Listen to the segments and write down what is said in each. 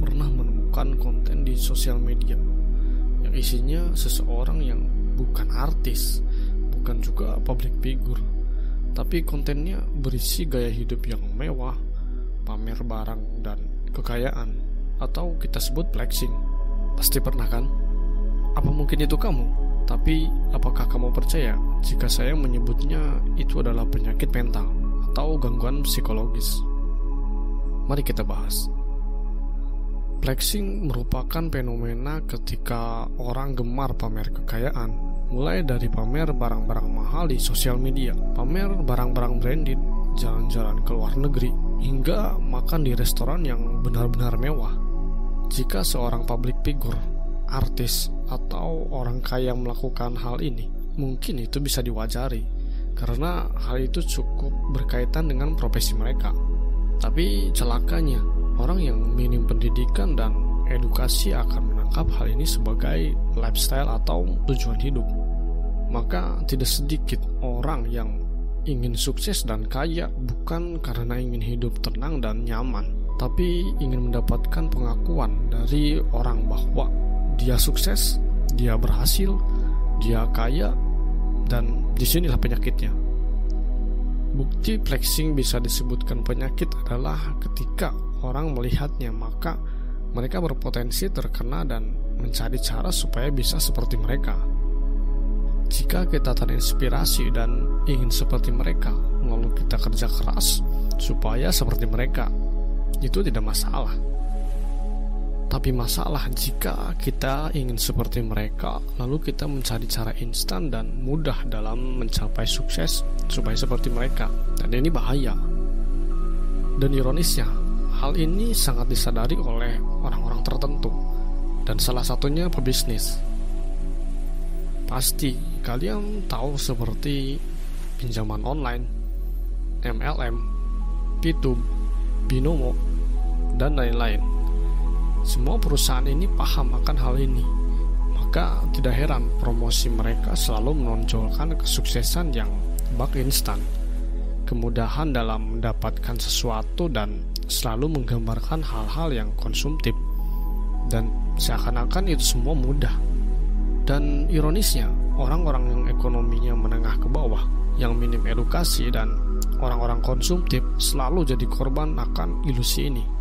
pernah menemukan konten di sosial media yang isinya seseorang yang bukan artis, bukan juga public figure, tapi kontennya berisi gaya hidup yang mewah, pamer barang dan kekayaan, atau kita sebut flexing. Pasti pernah kan? Apa mungkin itu kamu? Tapi apakah kamu percaya jika saya menyebutnya itu adalah penyakit mental atau gangguan psikologis? Mari kita bahas. Flexing merupakan fenomena ketika orang gemar pamer kekayaan, mulai dari pamer barang-barang mahal di sosial media, pamer barang-barang branded, jalan-jalan ke luar negeri, hingga makan di restoran yang benar-benar mewah. Jika seorang public figure, artis, atau orang kaya melakukan hal ini, mungkin itu bisa diwajari karena hal itu cukup berkaitan dengan profesi mereka. Tapi celakanya, orang yang minim pendidikan dan edukasi akan menangkap hal ini sebagai lifestyle atau tujuan hidup. Maka tidak sedikit orang yang ingin sukses dan kaya bukan karena ingin hidup tenang dan nyaman, tapi ingin mendapatkan pengakuan dari orang bahwa dia sukses, dia berhasil, dia kaya, dan disinilah penyakitnya. Bukti flexing bisa disebutkan penyakit adalah ketika orang melihatnya, maka mereka berpotensi terkena dan mencari cara supaya bisa seperti mereka. Jika kita terinspirasi dan ingin seperti mereka, lalu kita kerja keras supaya seperti mereka, itu tidak masalah. Tapi masalah jika kita ingin seperti mereka, lalu kita mencari cara instan dan mudah dalam mencapai sukses supaya seperti mereka, dan ini bahaya. Dan ironisnya, hal ini sangat disadari oleh orang-orang tertentu, dan salah satunya pebisnis. Pasti kalian tahu seperti pinjaman online, MLM, P2, Binomo, dan lain-lain. Semua perusahaan ini paham akan hal ini, maka tidak heran promosi mereka selalu menonjolkan kesuksesan yang bak instan, kemudahan dalam mendapatkan sesuatu, dan selalu menggambarkan hal-hal yang konsumtif, dan seakan-akan itu semua mudah. Dan ironisnya, orang-orang yang ekonominya menengah ke bawah, yang minim edukasi, dan orang-orang konsumtif selalu jadi korban akan ilusi ini.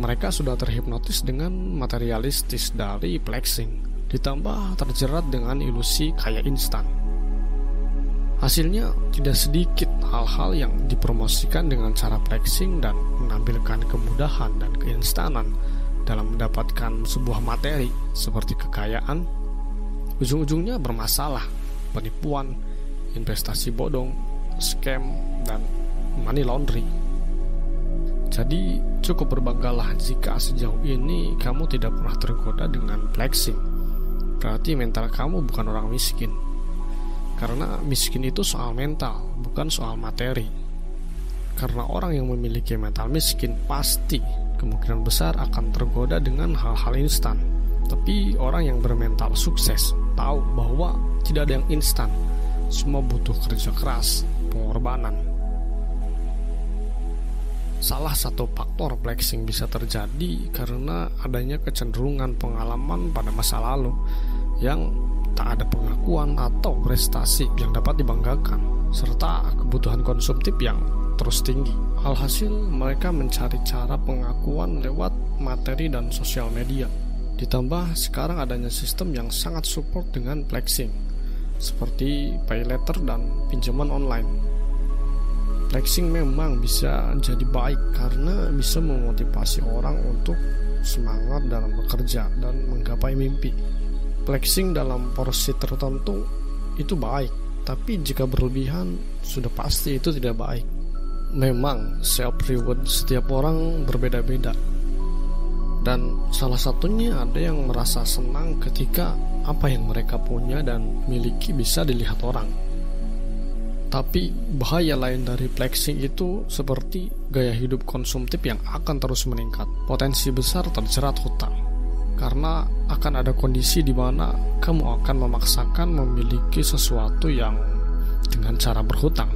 Mereka sudah terhipnotis dengan materialistis dari flexing, ditambah terjerat dengan ilusi kaya instan. Hasilnya tidak sedikit hal-hal yang dipromosikan dengan cara flexing dan menampilkan kemudahan dan keinstanan dalam mendapatkan sebuah materi seperti kekayaan, ujung-ujungnya bermasalah, penipuan, investasi bodong, scam, dan money laundry. Jadi cukup berbanggalah jika sejauh ini kamu tidak pernah tergoda dengan flexing. Berarti mental kamu bukan orang miskin. Karena miskin itu soal mental, bukan soal materi. Karena orang yang memiliki mental miskin pasti kemungkinan besar akan tergoda dengan hal-hal instan. Tapi orang yang bermental sukses tahu bahwa tidak ada yang instan. Semua butuh kerja keras, pengorbanan. Salah satu faktor flexing bisa terjadi karena adanya kecenderungan pengalaman pada masa lalu yang tak ada pengakuan atau prestasi yang dapat dibanggakan, serta kebutuhan konsumtif yang terus tinggi. Alhasil mereka mencari cara pengakuan lewat materi dan sosial media. Ditambah sekarang adanya sistem yang sangat support dengan flexing, seperti pay letter dan pinjaman online. Flexing memang bisa jadi baik karena bisa memotivasi orang untuk semangat dalam bekerja dan menggapai mimpi. Flexing dalam porsi tertentu itu baik, tapi jika berlebihan sudah pasti itu tidak baik. Memang self reward setiap orang berbeda-beda, dan salah satunya ada yang merasa senang ketika apa yang mereka punya dan miliki bisa dilihat orang. Tapi bahaya lain dari flexing itu seperti gaya hidup konsumtif yang akan terus meningkat. Potensi besar terjerat hutang, karena akan ada kondisi di mana kamu akan memaksakan memiliki sesuatu yang dengan cara berhutang.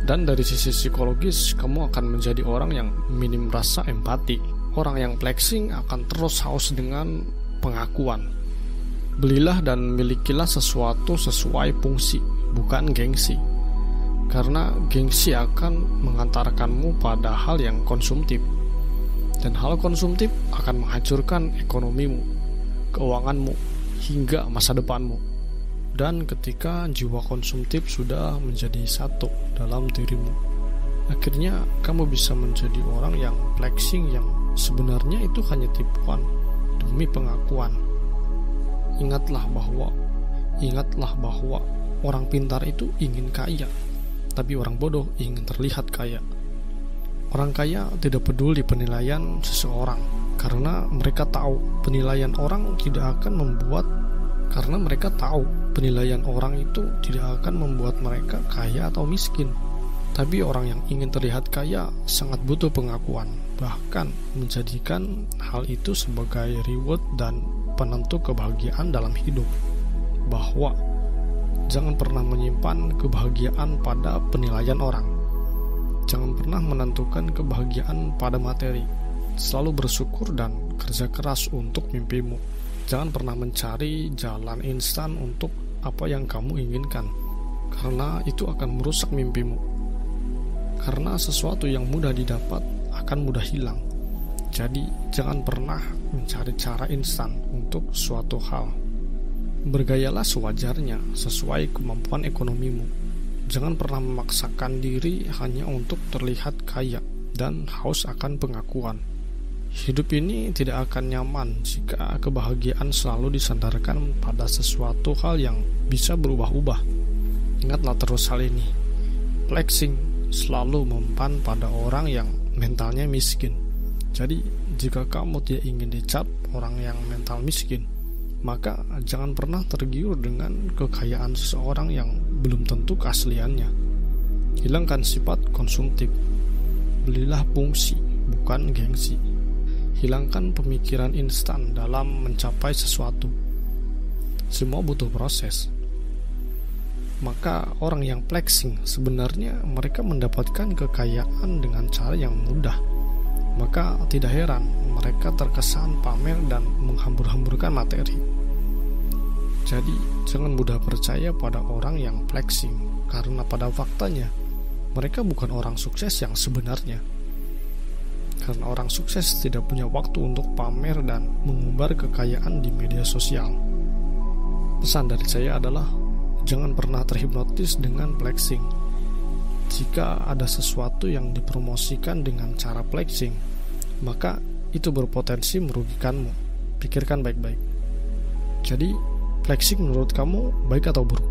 Dan dari sisi psikologis, kamu akan menjadi orang yang minim rasa empati, Orang yang flexing akan terus haus dengan pengakuan. Belilah dan milikilah sesuatu sesuai fungsi, bukan gengsi. Karena gengsi akan mengantarkanmu pada hal yang konsumtif. Dan hal konsumtif akan menghancurkan ekonomimu, keuanganmu, hingga masa depanmu. Dan ketika jiwa konsumtif sudah menjadi satu dalam dirimu, akhirnya kamu bisa menjadi orang yang flexing yang sebenarnya itu hanya tipuan demi pengakuan. Ingatlah bahwa orang pintar itu ingin kaya, tapi orang bodoh ingin terlihat kaya. Orang kaya tidak peduli penilaian seseorang, karena mereka tahu penilaian orang itu tidak akan membuat mereka kaya atau miskin. Tapi orang yang ingin terlihat kaya sangat butuh pengakuan, bahkan menjadikan hal itu sebagai reward dan penentu kebahagiaan dalam hidup. Bahwa jangan pernah menyimpan kebahagiaan pada penilaian orang. Jangan pernah menentukan kebahagiaan pada materi. Selalu bersyukur dan kerja keras untuk mimpimu. Jangan pernah mencari jalan instan untuk apa yang kamu inginkan, karena itu akan merusak mimpimu. Karena sesuatu yang mudah didapat akan mudah hilang. Jadi jangan pernah mencari cara instan untuk suatu hal. Bergayalah sewajarnya sesuai kemampuan ekonomimu. Jangan pernah memaksakan diri hanya untuk terlihat kaya dan haus akan pengakuan. Hidup ini tidak akan nyaman jika kebahagiaan selalu disandarkan pada sesuatu hal yang bisa berubah-ubah. Ingatlah terus hal ini. Flexing selalu mempan pada orang yang mentalnya miskin. Jadi jika kamu tidak ingin dicap orang yang mental miskin, maka jangan pernah tergiur dengan kekayaan seseorang yang belum tentu keasliannya. Hilangkan sifat konsumtif. Belilah fungsi, bukan gengsi. Hilangkan pemikiran instan dalam mencapai sesuatu. Semua butuh proses. Maka orang yang flexing sebenarnya mereka mendapatkan kekayaan dengan cara yang mudah. Maka tidak heran mereka terkesan pamer dan menghambur-hamburkan materi. Jadi jangan mudah percaya pada orang yang flexing, karena pada faktanya mereka bukan orang sukses yang sebenarnya. Karena orang sukses tidak punya waktu untuk pamer dan mengumbar kekayaan di media sosial. Pesan dari saya adalah jangan pernah terhipnotis dengan flexing. Jika ada sesuatu yang dipromosikan dengan cara flexing, maka itu berpotensi merugikanmu. Pikirkan baik-baik. Jadi, flexing menurut kamu baik atau buruk?